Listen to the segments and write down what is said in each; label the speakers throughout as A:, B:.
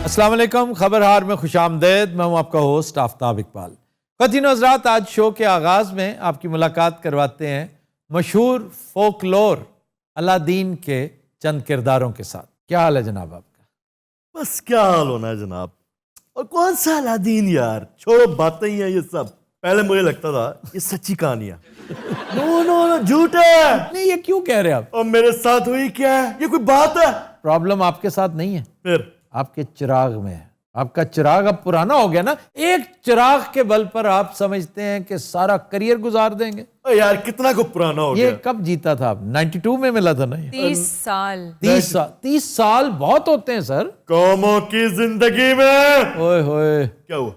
A: السلام علیکم، خبرہار میں خوش آمدید۔ میں ہوں آپ کا ہوسٹ آفتاب اقبال۔ خواتین و حضرات، آج شو کے آغاز میں آپ کی ملاقات کرواتے ہیں مشہور فولکلور الادین کے چند کرداروں کے ساتھ۔ کیا حال ہے جناب آپ کا؟
B: بس کیا حال ہونا ہے جناب، اور کون سا الادین یار، چھوڑو باتیں ہی ہیں یہ سب۔ پہلے مجھے لگتا تھا یہ سچی کہانیاں، نو جھوٹ ہے۔
A: نہیں، یہ کیوں کہہ رہے آپ؟
B: اور میرے ساتھ ہوئی کیا ہے، یہ کوئی بات ہے؟
A: پرابلم آپ کے ساتھ نہیں ہے،
B: پھر
A: آپ کے چراغ میں ہے۔ آپ کا چراغ اب پرانا ہو گیا نا، ایک چراغ کے بل پر آپ سمجھتے ہیں کہ سارا کریئر گزار دیں گے۔
B: یار کتنا کو پرانا ہو گیا۔
A: یہ کب جیتا تھا آپ؟ 92 میں ملا تھا نا یہ؟
C: 30 سال
A: 30 سال بہت ہوتے ہیں سر۔
B: قوموں کی زندگی میں
A: اوئے ہوئے،
B: کیا ہوا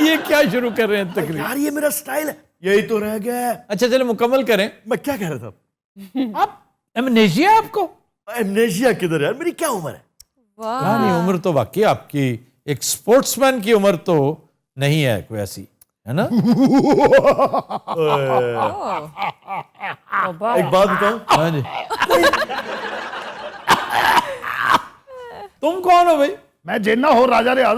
A: یہ کیا شروع کر رہے ہیں تقریر؟
B: یار، یہ میرا سٹائل ہے، یہی تو رہ گیا ہے۔
A: اچھا چلے مکمل کریں۔
B: میں کیا کہہ رہا تھا؟
A: آپ ایمنیشیا آپ کو؟
B: ایمنیشیا کدھر یار، میری کیا عمر ہے؟
A: نہیں، عمر تو واقعی آپ کی ایک سپورٹس مین کی عمر تو نہیں ہے کوئی ایسی، ہے نا؟
B: ایک بات بتاؤں،
A: ہاں جی، تم کون ہو بھائی؟
D: میں جینا ہو راجا ریاض۔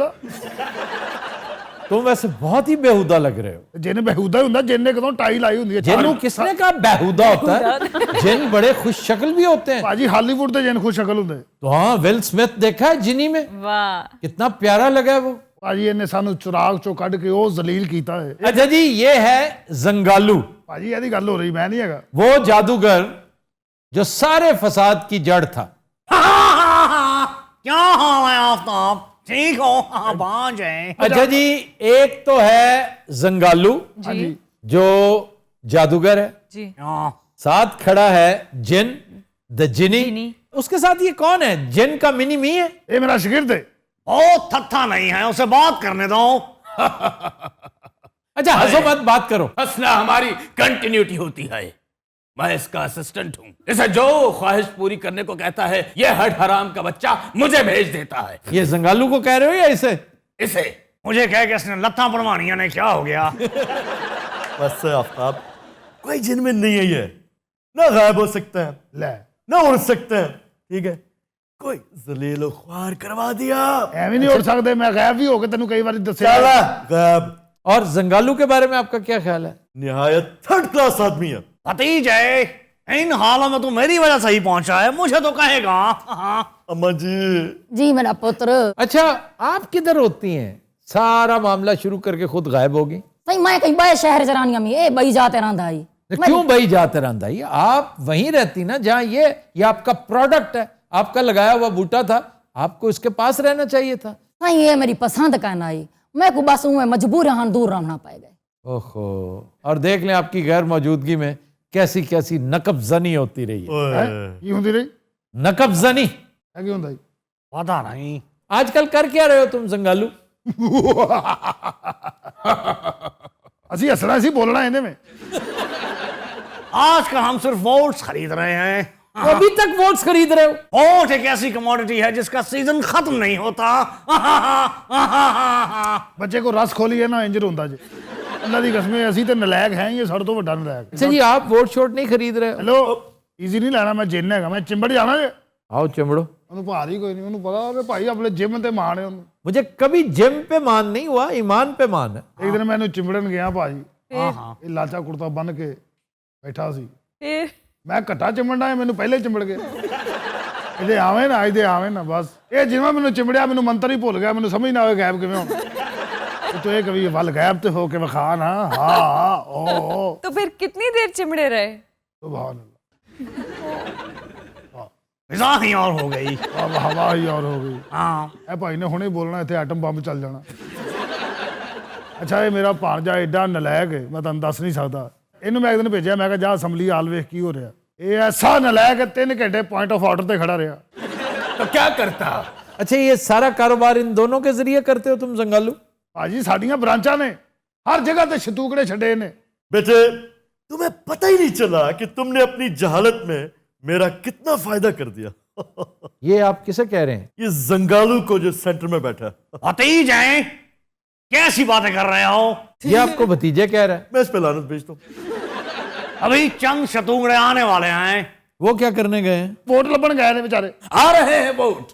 A: تم ویسے بہت ہی بےہودہ لگ رہے ہو۔
D: جن بہودہ ہی ہوں، جن نے کدوں ٹائی لائی ہوں۔
A: جن کس نے کہا بےہودہ ہوتا ہے؟ جن بڑے خوش شکل بھی ہوتے ہیں۔
D: باجی ہالی ووڈ دے جن خوش شکل ہوں۔
A: تو ہاں، ول سمتھ دیکھا ہے جنی میں؟
C: واہ،
A: کتنا پیارا لگا ہے وہ۔
D: باجی انہیں سانو چراغ چو کڈ کے او ذلیل کیتا ہے۔
A: اچھا جی، یہ ہے زنگالو،
D: باجی یہ گل ہو رہی، میں نہیں ہے۔
A: وہ جادوگر جو سارے فساد کی جڑ تھا۔
E: کیا حال ہے آفتاب؟ ٹھیک ہو؟ بانج ہے۔
A: اچھا جی، ایک تو ہے زنگالو
C: جی
A: جو جادوگر ہے،
C: جی
A: ساتھ کھڑا ہے جن دا جنی۔ اس کے ساتھ یہ کون ہے؟ جن کا منی می ہے؟
D: یہ میرا شاگرد ہے۔
E: بہت تھتھا نہیں ہے، اسے بات کرنے دو۔
A: اچھا ہنسو مت، بات کرو۔
F: ہنسنا ہماری کنٹینیوٹی ہوتی ہے۔ میں اس کا اسسٹنٹ ہوں، اسے جو خواہش پوری کرنے کو کہتا ہے یہ ہڈ حرام کا بچہ مجھے بھیج دیتا ہے۔
A: یہ زنگالو کو کہہ رہے ہو یا اسے؟
F: اسے
E: مجھے کہہ کہ اس نے لتاں پڑوانیاں نے کیا ہو گیا؟
B: بس آفتاب، کوئی جن میں نہیں ہے، یہ نہ غائب ہو سکتا ہے
D: لے
B: نہ اڑ سکتے ہیں، ٹھیک ہے؟ کوئی ذلیل و خوار کروا دیا،
D: ایویں نہیں اڑ سکتے۔ میں غائب بھی ہو کے تینوں کئی بار دسیا۔
B: چلا غائب۔
A: اور زنگالو کے بارے میں آپ کا کیا خیال ہے؟
B: نہایت تھرڈ کلاس آدمی ہے۔
E: بھتیجے، ان حالوں میں تو میری وجہ سے ہی پہنچا ہے، مجھے تو کہے گا۔
B: اما جی،
G: جی میرا پتر،
A: اچھا آپ کدھر ہوتی ہیں؟ سارا معاملہ شروع کر کے خود غائب ہوگی۔
G: صحیح میں کہیں بڑے شہر چرانیاں میں اے بئی جاتے رہندا ہی۔
A: کیوں بھائی جاتے رہندا ہی؟ آپ وہیں رہتی نا جہاں یہ آپ کا پروڈکٹ ہے، آپ کا لگایا ہوا بوٹا تھا، آپ کو اس کے پاس رہنا چاہیے تھا۔
G: صحیح یہ میری پسند کا نائی، میں کو بس ہوں مجبور ہاں دور رہنا پائے گئے۔
A: اوہو، اور دیکھ لیں آپ کی غیر موجودگی میں کیسی کیسی نقب زنی ہوتی رہی ہے۔
D: کی ہوندی رہی؟
A: نقب زنی
D: ہے کی ہوندا ہے؟
E: پتا نہیں۔
A: آج کل کر کیا رہے ہو تم زنگالو؟
D: اسی ہسنا سی بولنا انہیں میں۔
E: آج کل ہم صرف ووٹس خرید رہے ہیں۔
A: ابھی تک ووٹس خرید رہے ہو؟
E: ووٹ ایک ایسی کموڈٹی ہے جس کا سیزن ختم نہیں ہوتا۔
D: بچے کو رس کھولی ہے نا انجر ہوندا جی۔ اللہ دی قسم اسی تے نلائق ہیں، یہ سڑ تو وڈا نلائق۔
A: اچھا جی، آپ ووٹ شوٹ نہیں خرید رہے ہو؟
D: ہیلو، ایزی نہیں لینا، میں جن ہے گا، میں چمبڑ جانا جی۔
A: آؤ چمڑو۔
D: انہوں بھار ہی کوئی نہیں، انہوں پتا کہ بھائی اپنے جم تے مان ہے انہوں۔
A: مجھے کبھی جم پہ مان نہیں ہوا، ایمان پہ مان ہے۔
D: ایک دن میں انہوں چمبڑن گیا بھائی، یہ لاچا کرتا بن کے بیٹھا سی،
C: پھر
D: میں کٹا چمڑنا ہے، میں پہلے چمڑ گیا۔ یہ آویں نا، اج دے آویں نا، بس یہ جنوں میں چمڑیا میں منتر ہی بھول گیا، میں سمجھ نہ ہوئے غائب کیویں ہو۔ تو یہ کبھی ول غائب تے ہو کے وکھا نا۔ ہاں او
C: تو پھر کتنی دیر چمڑے رہے؟
D: سبحان اللہ،
E: فضا ہی اور ہو گئی۔
D: اب ہوا ہی اور ہو گئی۔
E: ہاں،
D: اے بھائی نے ہنے بولنا ایتھے ایٹم بم چل جانا۔ اچھا یہ میرا بھانجا ایڈا نلائق ہے، میں تانوں دس نہیں سکدا۔ اینوں میں ایک دن بھیجیا، میں کہا جا اسمبلی ہال ویکھ کی ہو رہا۔ یہ ایسا نلائق ہے، 3 گھنٹے پوائنٹ آف آرڈر تے کھڑا رہا۔
F: تو کیا کرتا؟
A: اچھا یہ سارا کاروبار ان دونوں کے ذریعے کرتے ہو تم زنگالو؟
D: بھاجی ساڈیاں برانچاں نے ہر جگہ تے شتوکڑے چھڈے نے۔
B: بیٹے تمہیں پتہ ہی نہیں چلا کہ تم نے اپنی جہالت میں میرا کتنا فائدہ کر دیا۔
A: یہ آپ کسے کہہ رہے ہیں؟
B: یہ زنگالو کو جو سینٹر میں بیٹھا ہے۔
E: بھتیجے کیسی باتیں کر رہے ہو؟
A: یہ آپ کو بھتیجے کہہ رہا ہے؟
B: میں اس پہ لعنت بھیجتا ہوں۔
E: ابھی چند شتونگڑے آنے والے ہیں۔
A: وہ کیا کرنے گئے ہیں؟
D: ووٹ لبن گئے نے بیچارے۔
F: آ رہے ہیں ووٹ،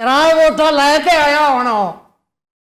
E: ਤਰਾਏ ਵੋਟਾਂ ਲੈ ਕੇ ਆਇਆ ਹੁਣ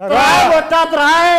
E: ਤਰਾਏ ਵੋਟਾਂ ਤਰਾਏ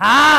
E: ਹਾਂ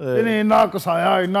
D: ਇਹਨੇ ਇੰਨਾ ਕਸਾਇਆ ਇੰਨਾ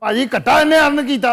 D: ਭਾਜੀ ਘਟਾ ਇਹਨੇ ਅਰਨ ਕੀਤਾ।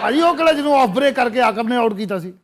D: ਭਾਜੀ ਉਹ ਕਿਹੜਾ ਜਿਹਨੂੰ ਆਫ ਬ੍ਰੇਕ ਕਰਕੇ ਆਕਬ ਨੇ ਆਊਟ ਕੀਤਾ ਸੀ।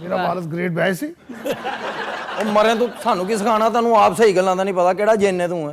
D: ਮੇਰਾ ਵਾਲਦ ਗ੍ਰੇਟ ਬੈਚ ਸੀ।
E: ਉਹ ਮਰੇ ਤੂੰ ਸਾਨੂੰ ਕੀ ਸਿਖਾਣਾ, ਤੈਨੂੰ ਆਪ ਸਹੀ ਗੱਲਾਂ ਦਾ ਨਹੀਂ ਪਤਾ ਕਿਹੜਾ ਜਿੰਨੇ ਤੂੰ ਹੈ।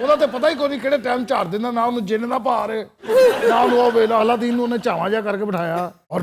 D: ਉਹਦਾ ਤੇ ਪਤਾ ਹੀ ਕੋਈ ਨਹੀਂ ਕਿਹੜੇ ਟਾਈਮ ਝਾੜ ਦਿੰਦਾ, ਨਾ ਉਹਨੂੰ ਜਿੰਨ ਦਾ ਭਾਰ ਨਾ ਉਹਨੂੰ ਉਹ ਵੇਲਾ ਅਲਾਦੀਨ ਨੂੰ ਉਹਨੇ ਝਾਵਾਂ ਜਿਹਾ ਕਰਕੇ ਬਿਠਾਇਆ, ਔਰ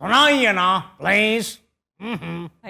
E: ਸੁਣਾਈਏ ਨਾ ਪਲੀਜ਼।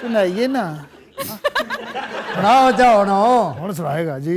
D: ਸੁਣਾਈਏ ਨਾ,
E: ਸੁਣਾਓ ਜਾਓ ਨਾ।
D: ਹੁਣ ਸੁਣਾਏਗਾ ਜੀ।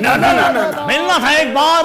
E: ਨਾ ਨਾ ਨਾ ਨਾ ਮਿਲਣਾ ਥਾ ਇੱਕ ਬਾਰ।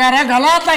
E: ਕਰੇ, ਗਲਤ ਹੈ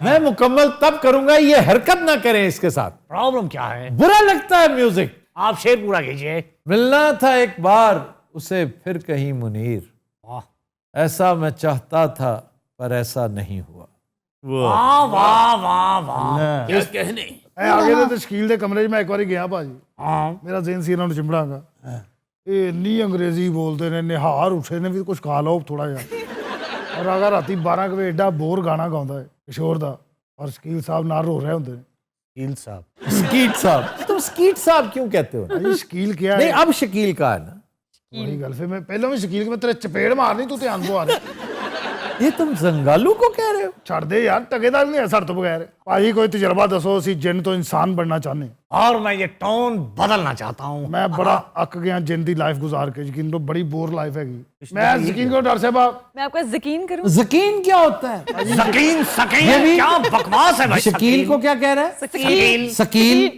A: میں مکمل تب کروں گا یہ حرکت نہ کریں اس کے ساتھ.
E: پرابلم کیا ہے؟
A: برا لگتا ہے میوزک.
E: آپ شعر پورا کیجئے.
A: ملنا تھا ایک بار اسے پھر کہیں منیر,
E: واہ
A: ایسا میں چاہتا تھا پر ایسا نہیں ہوا.
E: واہ واہ واہ واہ.
F: کیا کہنے.
D: اے آگے دے تشکیل دے کمرے 'چ میں ایک باری گیا بھاجی,
E: ہاں
D: میرا ذہن سی انہوں نے چمڑا گا, یہ انی انگریزی بولتے نے, نہار اٹھے نے بھی کچھ کھا لو تھوڑا جہا, اور اگر راتی 12 بجے ایڈا بور گانا گاؤندا ہے کشور دا, اور شکیل صاحب نال رو رہے ہوندے نے.
E: شکیل صاحب,
A: سکیٹ صاحب, تم سکیٹ صاحب کیوں کہتے ہو؟
D: بھائی شکیل کیا
A: نہیں
D: ہے؟
A: اب شکیل کا ہے نا.
D: وہی گل پھر میں پہلے بھی شکیل کے میں تیرے چپیڑ مارنی تو دھیان کو آ رہا.
A: یہ تم زنگالو کو کہہ رہے ہو؟
D: چھڑ دے یار, ٹکے دار نہیں ہے سر تو بغیر. بھائی کوئی تجربہ دسو, اسی جن تو انسان بننا چاہنے.
E: اور میں یہ ٹون بدلنا چاہتا ہوں.
D: میں بڑا اک گیا جن دی لائف گزار کے, یقین تو بڑی بور لائف ہے گی. میں یقین کو ڈر سے
C: میں آپ کا یقین کروں.
A: زکین کیا ہوتا ہے؟
E: سکین سکین کیا بکواس ہے بھائی.
A: شکیل کو کیا کہہ رہا ہے؟
E: سکیل.
A: سکیل.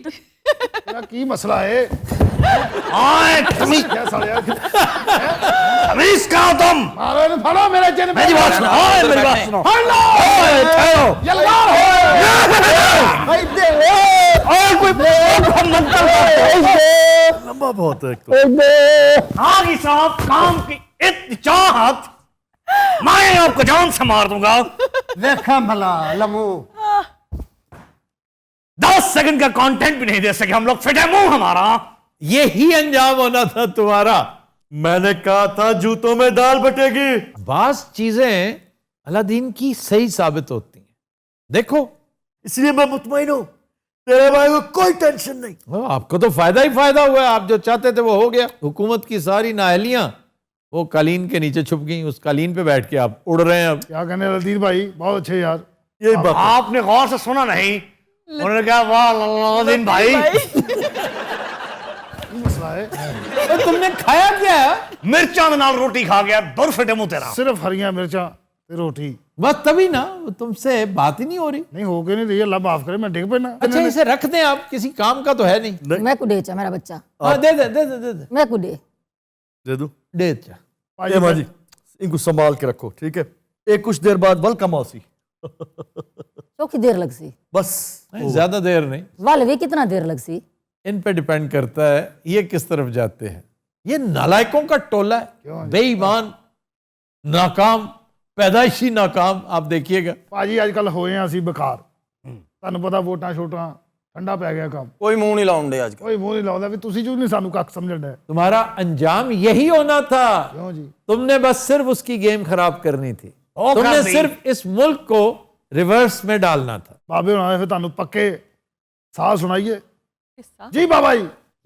D: میرا کی مسئلہ ہے؟
E: آئے تمیز
D: کیا سالے
E: تمیز کا ہو تم.
D: مارو پھڑو میرے جن
E: میری بات سنو. آئے میری بات سنو. آئے ٹھہرو.
D: یلا بھائی دے
E: اور کوئی
B: لمبا بہت ہے ایک تو.
E: آگی صاحب کام کی اتنی چاہت میں آپ کو جان سے مار دوں گا.
H: دیکھا بھلا لمو
E: 10 سیکنڈ کا کانٹینٹ بھی نہیں دے سکے ہم لوگ. فٹے منہ ہمارا.
A: یہی انجام ہونا تھا تمہارا.
B: میں نے کہا تھا جوتوں میں دال بٹے گی.
A: بعض چیزیں اللہ دین کی صحیح ثابت ہوتی ہیں. دیکھو
B: اس لیے میں مطمئن ہوں, تیرے بھائی کو کوئی ٹینشن نہیں.
A: آپ کو تو فائدہ ہی فائدہ ہوا ہے. آپ جو چاہتے تھے وہ ہو گیا. حکومت کی ساری نااہلیاں وہ قالین کے نیچے چھپ گئیں. اس قالین پہ بیٹھ کے آپ اڑ رہے ہیں. اب
D: کیا کہنے لطیف بھائی, بہت اچھے یار.
B: یہی بات ہے.
E: آپ نے غور سے سنا نہیں. انہوں نے کہا واہ للدین بھائی
D: مسئلہ ہے
A: تم نے کھایا کیا ہے؟
E: مرچاں نال روٹی کھا گیا. دور فٹے منہ تیرا.
D: صرف ہریاں مرچاں روٹی.
A: بس تبھی نا تم سے بات ہی نہیں ہو رہی.
D: نہیں ہو کے نہیں رہی, اللہ معاف کرے, میں ڈگ پہنا.
A: اچھا اسے رکھ دیں, آپ کسی کام کا تو ہے نہیں.
G: میں کو دے چا میرا بچہ,
A: ہاں دے دے دے دے دے
G: میں کو دے.
B: دے دوں.
A: دے چا.
B: اے ماں جی ان کو سنبھال کے رکھو, ٹھیک ہے. ایک کچھ دیر بعد ویلکم آسی.
G: چوکی دیر لگ سی,
B: بس
A: زیادہ دیر نہیں.
G: وال بھی کتنا دیر لگ سی.
A: ان پہ ڈیپینڈ کرتا ہے یہ کس طرف جاتے ہیں. یہ نالائکوں کا ٹولہ ہے, بے ایمان, ناکام, پیدائشی ناکام. آپ دیکھیے گا
D: ਭਾਜੀ ਅੱਜ ਕੱਲ ਹੋਏ ਆ ਅਸੀਂ ਬਕਾਰ. ਤੁਹਾਨੂੰ ਪਤਾ ਵੋਟਾਂ ਛੋਟਾਂ ਠੰਡਾ ਪੈ ਗਿਆ ਕੰਮ.
H: ਕੋਈ ਮੂੰਹ ਨਹੀਂ ਲਾਉਂਦੇ ਅੱਜ
D: ਕੋਈ ਮੂੰਹ ਨਹੀਂ ਲਾਉਂਦਾ ਵੀ ਤੁਸੀਂ ਜੋ ਨਹੀਂ ਸਾਨੂੰ ਕੱਖ ਸਮਝਣ ਦੇ.
A: تمہارا انجام یہی ہونا تھا.
D: ਕਿਉਂ ਜੀ?
A: تم نے بس صرف اس کی گیم خراب کرنی تھی.
E: او
A: تم نے
E: کر دی.
A: صرف اس ملک کو ریورس میں ڈالنا تھا.
D: ਬਾਬੇ ਹੋਣਾ ਫਿਰ ਤੁਹਾਨੂੰ ਪੱਕੇ ਸਾਹ ਸੁਣਾਈਏ.
C: قصہ
D: ਜੀ ਬਾਬਾ ਜੀ.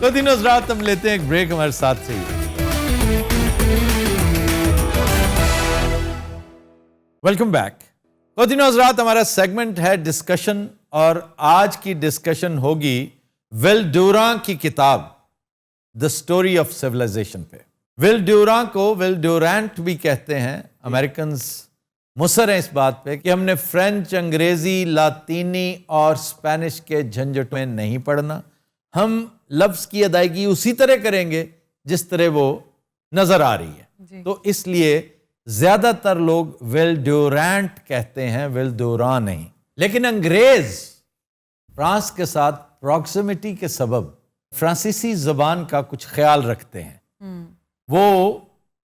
A: تو دن حضرات ہم لیتے ہیں ایک بریک, ہمارے ساتھ سے ہی. Welcome back. تو دن حضرات ہمارا سیگمنٹ ہے ڈسکشن, اور آج کی ڈسکشن ہوگی ول ڈیوراں کی کتاب دا اسٹوری آف سیولائزیشن پہ. ول ڈیوراں کو ول ڈیورانٹ بھی کہتے ہیں. امریکنز مصر ہیں اس بات پہ کہ ہم نے فرینچ, انگریزی, لاطینی اور اسپینش کے جھنجٹ میں نہیں پڑھنا. ہم لفظ کی ادائیگی اسی طرح کریں گے جس طرح وہ نظر آ رہی ہے. تو اس لیے زیادہ تر لوگ ول ڈیورانٹ کہتے ہیں, ول ڈیوراں نہیں. لیکن انگریز فرانس کے ساتھ پراکسیمٹی کے سبب فرانسیسی زبان کا کچھ خیال رکھتے ہیں. وہ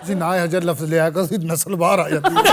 D: ਤੁਸੀਂ ਨਾ ਹਜਰ ਲਫ਼ਜ਼ ਲਿਆ ਕਰ ਸੀ ਨਸਲ ਬਾਹਰ ਆ ਜਾਂਦੀ ਹੈ।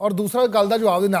D: ਔਰ ਦੂਸਰਾ ਗੱਲ ਦਾ ਜਵਾਬ ਦੇਣਾ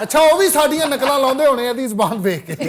D: ਅੱਛਾ ਉਹ ਵੀ ਸਾਡੀਆਂ ਨਕਲਾਂ ਲਾਉਂਦੇ ਹੋਣੇ ਇਹਦੀ ਜ਼ਬਾਨ ਵੇਖ ਕੇ।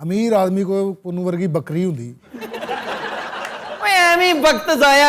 D: ਅਮੀਰ ਆਦਮੀ ਕੋਲ ਪੁੰਨੂ ਵਰਗੀ ਬੱਕਰੀ ਹੁੰਦੀ।
E: ਐਵੇਂ ਵਕਤ ਜ਼ਾਇਆ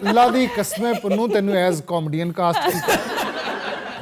D: ਅੱਲਾ ਦੀ ਕਸਮ ਪੁੰਨੂ ਤੈਨੂੰ ਐਜ਼ ਕਾਮੇਡੀਅਨ ਕਾਸਟ ਕੀਤਾ।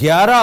A: 11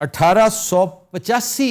A: 1885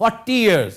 A: 40 years,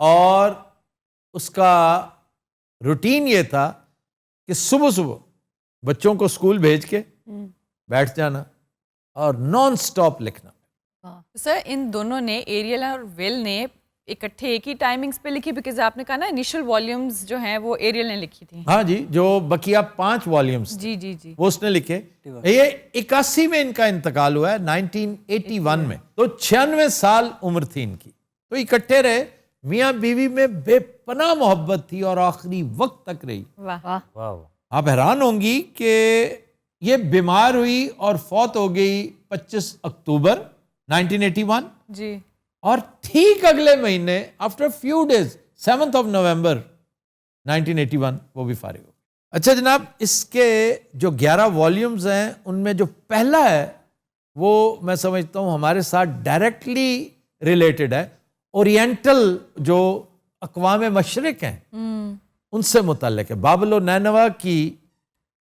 A: اور اس کا روٹین یہ تھا کہ صبح صبح بچوں کو اسکول بھیج کے بیٹھ جانا اور نان سٹاپ لکھنا.
C: سر ان دونوں نے، ایریل اور ویل نے اکٹھے ایک ہی ٹائمنگز پہ لکھی؟ بیکاز آپ نے کہا نا انیشل والیومز جو ہیں وہ ایریل نے لکھی تھی.
A: ہاں جی، جو بقیہ 5 والیومز
C: جی جی جی.
A: وہ اس نے لکھے. یہ 81 میں ان کا انتقال ہوا ہے، 1981 میں. تو 96 سال عمر تھی ان کی. تو اکٹھے رہے، میاں بیوی میں بے پناہ محبت تھی اور آخری وقت تک رہی.
C: واہ.
A: آپ حیران ہوں گی کہ یہ بیمار ہوئی اور فوت ہو گئی 25 اکتوبر 1981.
C: جی.
A: اور ٹھیک اگلے مہینے آفٹر فیو ڈیز 7 نومبر 1981 وہ بھی فارغ ہو. اچھا جناب، اس کے جو 11 والیومز ہیں ان میں جو پہلا ہے وہ میں سمجھتا ہوں ہمارے ساتھ ڈائریکٹلی ریلیٹڈ ہے. اورینٹل جو اقوام مشرق ہیں ان سے متعلق ہے. بابل و نینوا کی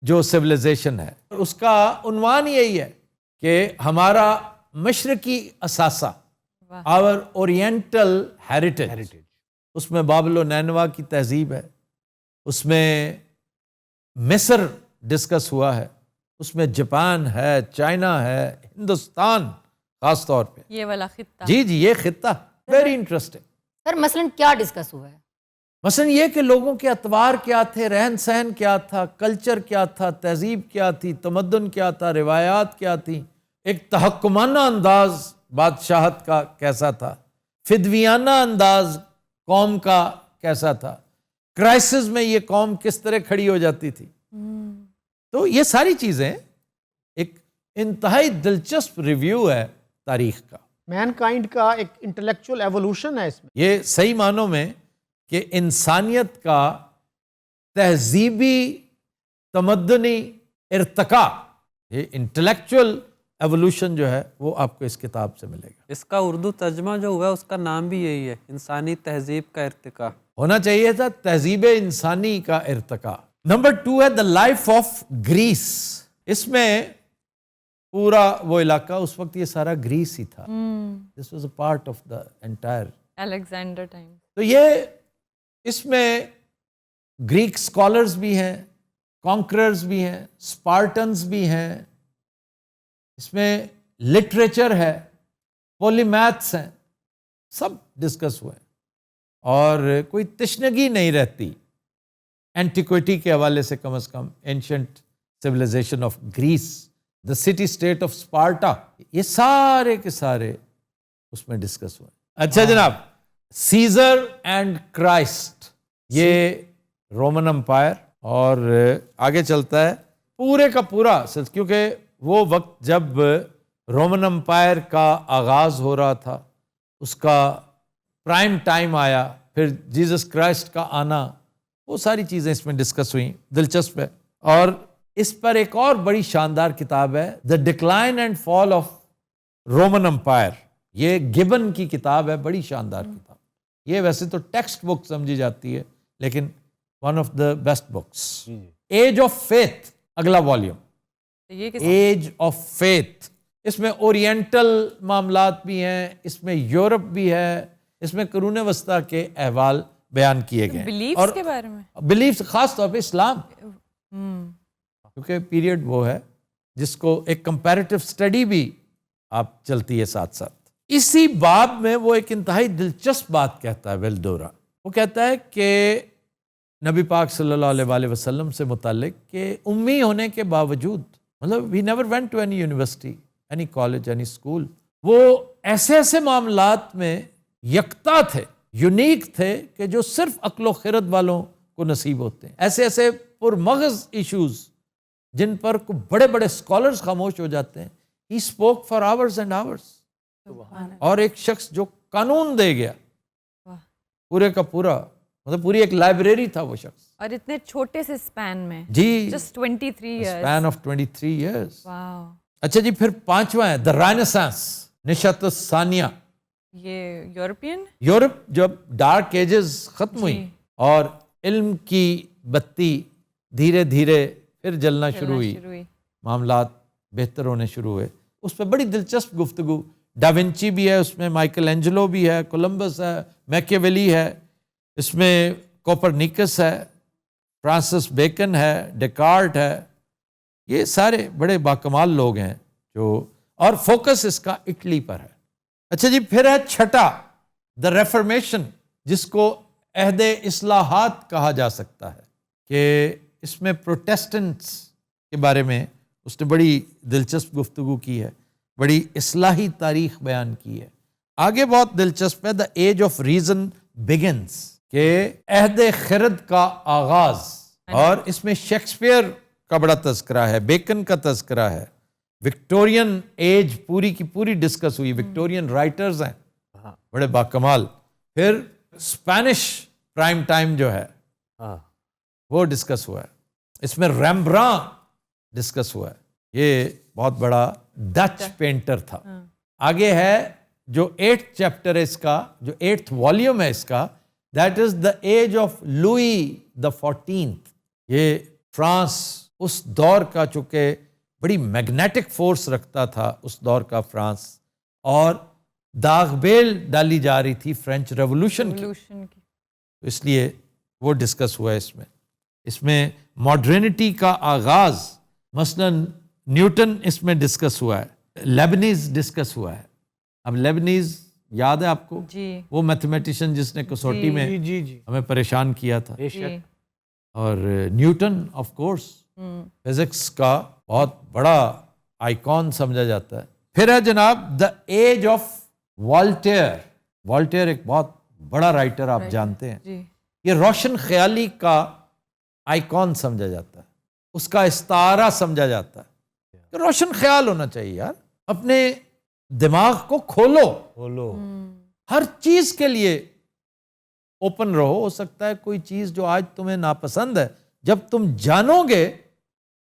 A: جو سویلائزیشن ہے اس کا عنوان یہی ہے کہ ہمارا مشرقی اثاثہ، آور اورینٹل ہیریٹیج. اس میں بابل و نینوا کی تہذیب ہے، اس میں مصر ڈسکس ہوا ہے، اس میں جاپان ہے، چائنا ہے، ہندوستان خاص طور پہ.
C: یہ والا خطہ.
A: جی جی، یہ خطہ ویری انٹرسٹنگ.
G: سر مثلاً کیا ڈسکس ہوا ہے؟
A: مثلا یہ کہ لوگوں کے اطوار کیا تھے، رہن سہن کیا تھا، کلچر کیا تھا، تہذیب کیا تھی، تمدن کیا تھا، روایات کیا تھی، ایک تحکمانہ انداز بادشاہت کا کیسا تھا، فدویانہ انداز قوم کا کیسا تھا، کرائسس میں یہ قوم کس طرح کھڑی ہو جاتی تھی. تو یہ ساری چیزیں ایک انتہائی دلچسپ ریویو ہے تاریخ کا.
H: مین کائنڈ کا ایک انٹلیکچوئل ایوولوشن ہے اس میں.
A: یہ صحیح معنوں میں کہ انسانیت کا تہذیبی تمدنی ارتقاء، یہ انٹلیکچوئل ایوولوشن جو ہے وہ آپ کو اس کتاب سے ملے گا.
I: اس کا اردو ترجمہ جو ہوا ہے اس کا نام بھی یہی ہے، انسانی تہذیب کا ارتقاء.
A: ہونا چاہیے تھا تہذیب انسانی کا ارتقاء. نمبر 2 ہے دا لائف آف گریس. اس میں پورا وہ علاقہ، اس وقت یہ سارا گریس ہی تھا. This was a part of the entire
C: Alexander time.
A: تو یہ اس میں گریک اسکالرز بھی ہیں، کانکررز بھی ہیں، اسپارٹنز بھی ہیں، اس میں لٹریچر ہے، پولیمیتھس ہیں، سب ڈسکس ہوئے. اور کوئی تشنگی نہیں رہتی اینٹیکوٹی کے حوالے سے، کم از کم ancient civilization of Greece, the city state of Sparta, یہ سارے کے سارے اس میں ڈسکس ہوئے. اچھا جناب، سیزر اینڈ کرائسٹ، یہ رومن امپائر. اور آگے چلتا ہے پورے کا پورا، کیونکہ وہ وقت جب رومن امپائر کا آغاز ہو رہا تھا، اس کا پرائم ٹائم آیا، پھر جیزس کرائسٹ کا آنا، وہ ساری چیزیں اس میں ڈسکس ہوئیں. دلچسپ ہے. اور اس پر ایک اور بڑی شاندار کتاب ہے، the decline and fall of Roman empire. یہ گبن کی کتاب ہے، بڑی شاندار کتاب. یہ ویسے تو ٹیکسٹ بک سمجھی جاتی ہے لیکن one of the best books. Age of faith اگلا والیوم، ایج آف فیتھ. اس میں اورینٹل معاملات بھی ہیں، اس میں یورپ بھی ہے، اس میں قرون وسطیٰ کے احوال بیان کیے گئے.
C: بلیفز کے بارے میں،
A: بلیفز خاص طور پہ اسلام، کیونکہ پیریڈ وہ ہے جس کو ایک کمپیریٹو اسٹڈی بھی آپ چلتی ہے ساتھ ساتھ. اسی باب میں وہ ایک انتہائی دلچسپ بات کہتا ہے ویلڈورا. وہ کہتا ہے کہ نبی پاک صلی اللہ علیہ وآلہ وسلم سے متعلق کہ امی ہونے کے باوجود، مطلب he never went to any university, any college, any school، وہ ایسے ایسے معاملات میں یکتا تھے، یونیک تھے کہ جو صرف عقل و خرد والوں کو نصیب ہوتے ہیں. ایسے ایسے پرمغز ایشوز جن پر بڑے بڑے اسکالرز خاموش ہو جاتے ہیں. He spoke for hours and hours. اور ایک شخص جو قانون دے گیا پورے کا پورا، مطلب پوری ایک لائبریری تھا وہ شخص.
C: اور اتنے چھوٹے سے سپین میں،
A: جی،
C: just 23 years,
A: span of 23 years.
C: Wow.
A: اچھا جی، پھر 5واں ہے دا رائنسانس، نشأت الثانیہ.
C: یہ یورپین،
A: یورپ جب ڈارک ایجز ختم ہوئی اور علم کی بتی دھیرے دھیرے پھر جلنا شروع ہوئی، معاملات بہتر ہونے شروع ہوئے، اس پہ بڑی دلچسپ گفتگو. ڈاونچی بھی ہے اس میں, مائیکل اینجلو بھی ہے, کولمبس ہے, میکیویلی ہے, اس میں کوپرنیکس ہے, فرانسس بیکن ہے, ڈیکارٹ ہے. یہ سارے بڑے باکمال لوگ ہیں جو, اور فوکس اس کا اٹلی پر ہے. اچھا جی, پھر ہے چھٹا دا ریفرمیشن, جس کو عہد اصلاحات کہا جا سکتا ہے, کہ اس میں پروٹیسٹنٹس کے بارے میں اس نے بڑی دلچسپ گفتگو کی ہے, بڑی اصلاحی تاریخ بیان کی ہے. آگے بہت دلچسپ ہے, دا ایج آف ریزن بگنس, کہ عہد خرد کا آغاز, اور اس میں شیکسپیئر کا بڑا تذکرہ ہے, بیکن کا تذکرہ ہے, وکٹورین ایج پوری کی پوری ڈسکس ہوئی, وکٹورین رائٹرز ہیں بڑے باکمال. پھر اسپینش پرائم ٹائم جو ہے وہ ڈسکس ہوا ہے, اس میں ریمبراں ڈسکس ہوا ہے, یہ بہت بڑا ڈچ پینٹر تھا. آگے ہے جو 8th چیپٹر ہے اس کا, جو 8th والیوم ہے اس کا, that is the age of Louis the 14th. یہ فرانس اس دور کا, چونکہ بڑی میگنیٹک فورس رکھتا تھا اس دور کا فرانس, اور داغ بیل ڈالی جا رہی تھی فرینچ ریولوشن کی, تو اس لیے وہ ڈسکس ہوا ہے اس میں. اس میں ماڈرنٹی کا آغاز, مثلا نیوٹن اس میں ڈسکس ہوا ہے, لیبنیز ڈسکس ہوا ہے. اب لیبنیز یاد ہے آپ کو,
C: جی,
A: وہ میتھمیٹیشین جس نے کسوٹی میں ہمیں پریشان کیا تھا, اور نیوٹن آف کورس فزکس کا بہت بڑا آئیکن سمجھا جاتا ہے. پھر ہے جناب دا ایج آف والٹیئر. والٹیئر ایک بہت بڑا رائٹر آپ جانتے ہیں, یہ روشن خیالی کا آئیکن سمجھا جاتا ہے, اس کا استعارہ سمجھا جاتا ہے کہ روشن خیال ہونا چاہیے یار, اپنے دماغ کو کھولو, ہر چیز کے لیے اوپن رہو. ہو سکتا ہے کوئی چیز جو آج تمہیں ناپسند ہے, جب تم جانو گے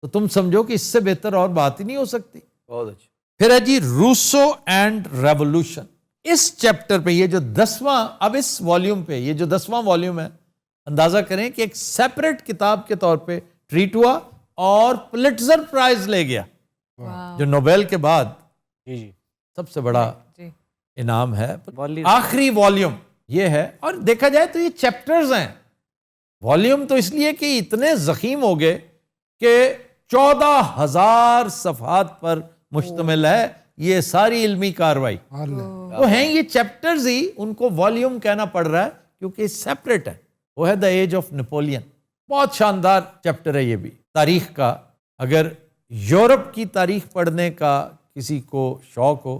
A: تو تم سمجھو کہ اس سے بہتر اور بات ہی نہیں ہو سکتی.
B: بہت اچھا.
A: پھر ہے جی روسو اینڈ ریولوشن. اس چیپٹر پہ, یہ جو 10واں, اب اس والیوم پہ, یہ جو 10واں والیوم ہے, اندازہ کریں کہ ایک سیپریٹ کتاب کے طور پہ ٹریٹ ہوا, اور پلٹزر پرائز لے گیا, جو نوبیل کے بعد سب سے بڑا انعام ہے. آخری والیوم یہ ہے, اور دیکھا جائے تو یہ چیپٹرز ہیں. والیوم تو اس لیے کہ اتنے ضخیم ہو گئے کہ 14,000 صفحات پر مشتمل ہے یہ ساری علمی کاروائی. تو ہیں یہ چیپٹرز ہی, ان کو والیوم کہنا پڑ رہا ہے کیونکہ سیپریٹ ہے. وہ ہے دا ایج آف نیپولین, بہت شاندار چیپٹر ہے یہ بھی تاریخ کا. اگر یورپ کی تاریخ پڑھنے کا کسی کو شوق ہو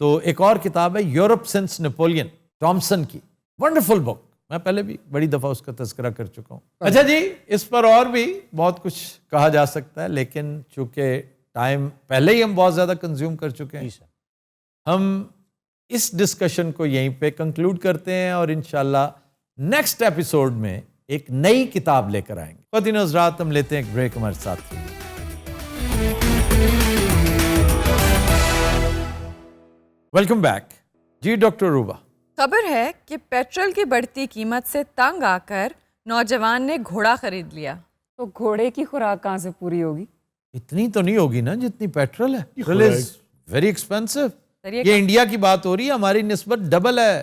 A: تو ایک اور کتاب ہے یورپ سنس نیپولین, ٹامسن کی, ونڈرفل بک. میں پہلے بھی بڑی دفعہ اس کا تذکرہ کر چکا ہوں. اچھا جی, اس پر اور بھی بہت کچھ کہا جا سکتا ہے, لیکن چونکہ ٹائم پہلے ہی ہم بہت زیادہ کنزیوم کر چکے ہیں, ہم اس ڈسکشن کو یہیں پہ کنکلوڈ کرتے ہیں, اور انشاءاللہ نیکسٹ ایپیسوڈ میں ایک نئی کتاب لے کر آئیں گے. خواتین و حضرات, ہم لیتے ہیں ایک بریک ہمارے ساتھ. Welcome back. جی ڈاکٹر روبا,
C: خبر ہے کہ پیٹرول کی بڑھتی قیمت سے تنگ آ کر نوجوان نے گھوڑا خرید لیا.
J: تو گھوڑے کی خوراک کہاں سے پوری ہوگی؟
A: اتنی تو نہیں ہوگی نا جتنی پیٹرول ہے. Petrol is very expensive. یہ انڈیا کی بات ہو رہی ہے, ہماری نسبت ڈبل ہے.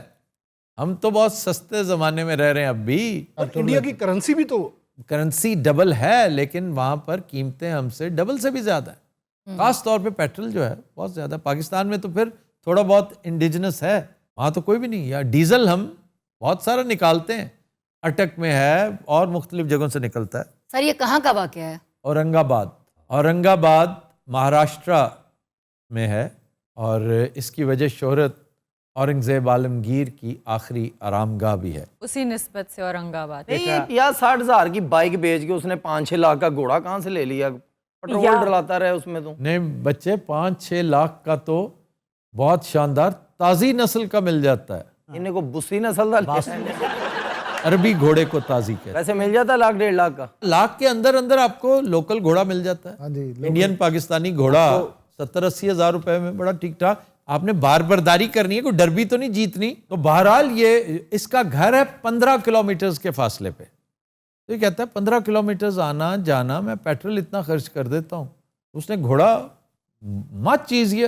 A: ہم تو بہت سستے زمانے میں رہ رہے ہیں اب بھی.
H: انڈیا کی کرنسی بھی تو
A: کرنسی ڈبل ہے, لیکن وہاں پر قیمتیں ہم سے ڈبل سے بھی زیادہ ہیں. خاص طور پہ پیٹرول جو ہے بہت زیادہ. پاکستان میں تو پھر تھوڑا بہت انڈیجنس ہے, وہاں تو کوئی بھی نہیں. یا ڈیزل ہم بہت سارا نکالتے ہیں, اٹک میں ہے اور مختلف جگہوں سے نکلتا ہے.
G: سر یہ کہاں کا واقعہ ہے؟
A: اورنگ آباد. اورنگ آباد مہاراشٹرا میں ہے, اور اس کی وجہ شہرت اورنگزیب عالمگیر کی آخری آرام گاہ بھی ہے.
C: اسی نسبت سے اورنگ آباد.
B: 50-60 ہزار کی بائک بیچ کے اس نے 5-6 لاکھ کا گھوڑا کہاں سے لے لیا؟ پیٹرول ڈلاتا رہے اس میں. تو
A: نہیں بچے, 5-6 لاکھ کا تو بہت شاندار تازی نسل کا مل جاتا ہے.
B: انہیں کو بسی نسل دا
A: عربی گھوڑے کو تازی کہتے ہیں.
B: ویسے مل جاتا ہے 1.5 لاکھ کا.
A: لاکھ کے اندر اندر آپ کو لوکل گھوڑا مل جاتا ہے. انڈین پاکستانی گھوڑا 70-80 ہزار روپے میں بڑا ٹھیک ٹھاک. آپ نے بار برداری کرنی ہے, کوئی ڈربی تو نہیں جیتنی. تو بہرحال یہ اس کا گھر ہے 15 کلومیٹرز کے فاصلے پہ. تو یہ کہتا ہے 15 کلومیٹرز آنا جانا, میں پیٹرول اتنا خرچ کر دیتا ہوں. اس نے گھوڑا مت چیز, یہ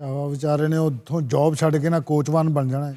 D: ਵਿਚਾਰੇ ਨੇ ਉੱਥੋਂ ਜੌਬ ਛੱਡ ਕੇ ਨਾ ਕੋਚਵਾਨ ਬਣ ਜਾਣਾ ਹੈ,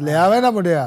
D: ਲਿਆ ਵੇ ਨਾ ਮੁੰਡਿਆ।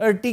A: 30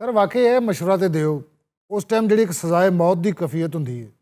D: ਸਰ ਵਾਕਈ ਇਹ ਮਸ਼ਵਰਾ ਤੇ ਦਿਓ, ਉਸ ਟਾਈਮ ਜਿਹੜੀ ਇੱਕ ਸਜ਼ਾਏ ਮੌਤ ਦੀ ਕਫੀਅਤ ਹੁੰਦੀ ਹੈ।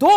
A: 2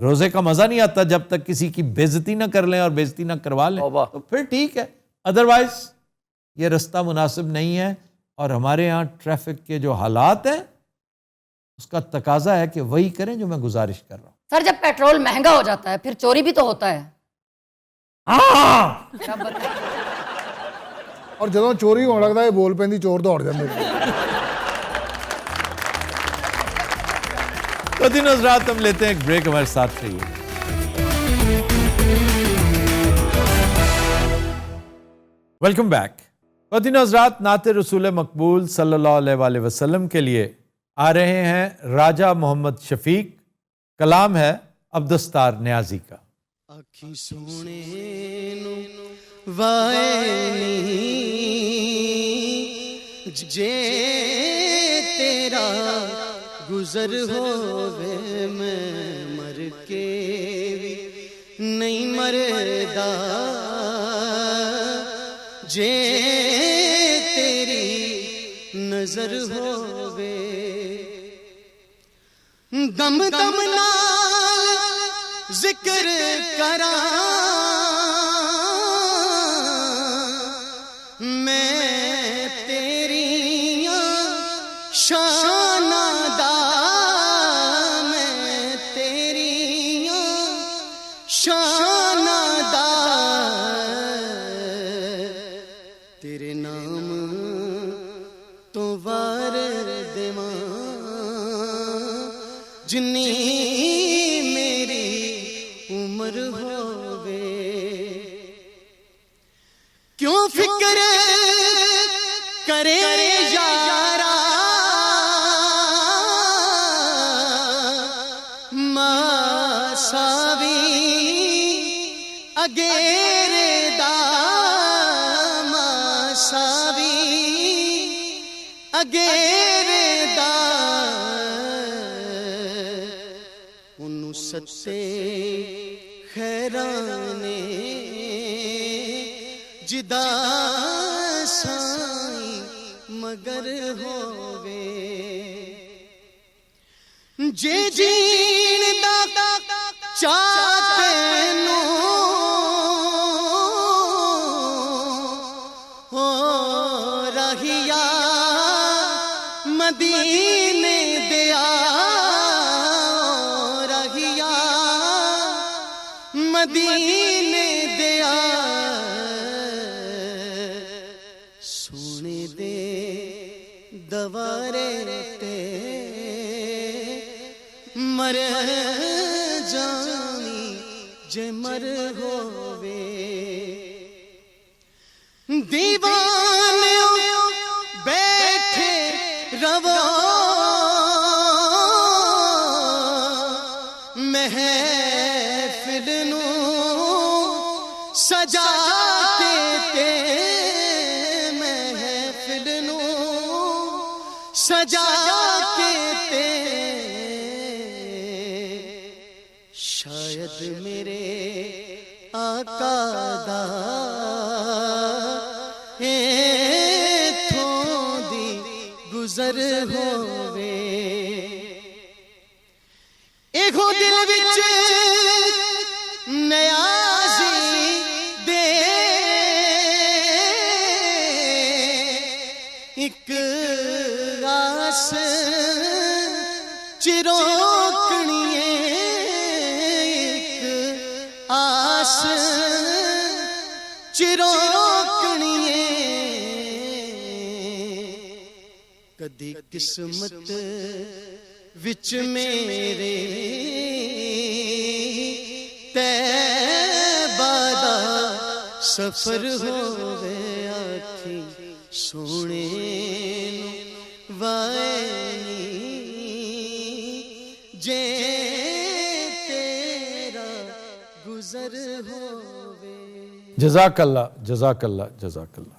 A: روزے کا مزہ نہیں آتا جب تک کسی کی بےزتی نہ کر لیں اور بےزتی نہ کروا لیں
K: توبہ۔
A: تو پھر ٹھیک ہے، ادروائز یہ رستہ مناسب نہیں ہے. اور ہمارے ہاں ٹریفک کے جو حالات ہیں اس کا تقاضا ہے کہ وہی کریں جو میں گزارش کر رہا ہوں.
G: سر جب پیٹرول مہنگا ہو جاتا ہے پھر چوری بھی تو ہوتا ہے.
E: ہاں
G: کیا بتائیں؟
D: اور جدوں چوری ہوਣ ਲੱਗਦਾ ਇਹ ਬੋਲ ਪੈਂਦੀ ਚੋਰ ਦੌੜ ਜਾਂਦੇ.
A: خواتین و حضرات ہم لیتے ہیں ایک بریک، ہمارے ساتھ رہیے. Welcome back. خواتین و حضرات، نعت رسول مقبول صلی اللہ علیہ وآلہ وسلم کے لیے آ رہے ہیں راجہ محمد شفیق. کلام ہے عبدالستار نیازی کا.
L: آکھی سونے نو وائے جے تیرا گزر ہووے میں مر کے بھی نہیں مردا جے تیری نظر ہووے دم دم نال ذکر کراں میں تیریاں شاناں دا میں تیریاں شاناں دا تیرے نام تو وار دیواں جنی کیوں فکر کرے یارا ماساوی اگیر دا ماساوی اگیر دا انہوں ستے خیرانے جدا سائیں مگر ہووے جے جین دا چاہتے نو ہو رہیا مدینے دیا رہیا مدینے دیا سونے دے دوارے تے مر جانی جے مر ہووے دیوانیوں بیٹھے رو محفل نو سجا کے محفل نو سجا کے شاید میرے آقا دا ایتھوں دی گزر ہووے ایکھو دل وچ نیازی دے ایک آس چروکنیے ایک آس چروکنیے کدی قسمت وچ میرے تیبہ دا سفر ہووے آکھی سونے نو وائے جے تیرا گزر ہووے.
A: جزاک اللہ جزاک اللہ جزاک اللہ.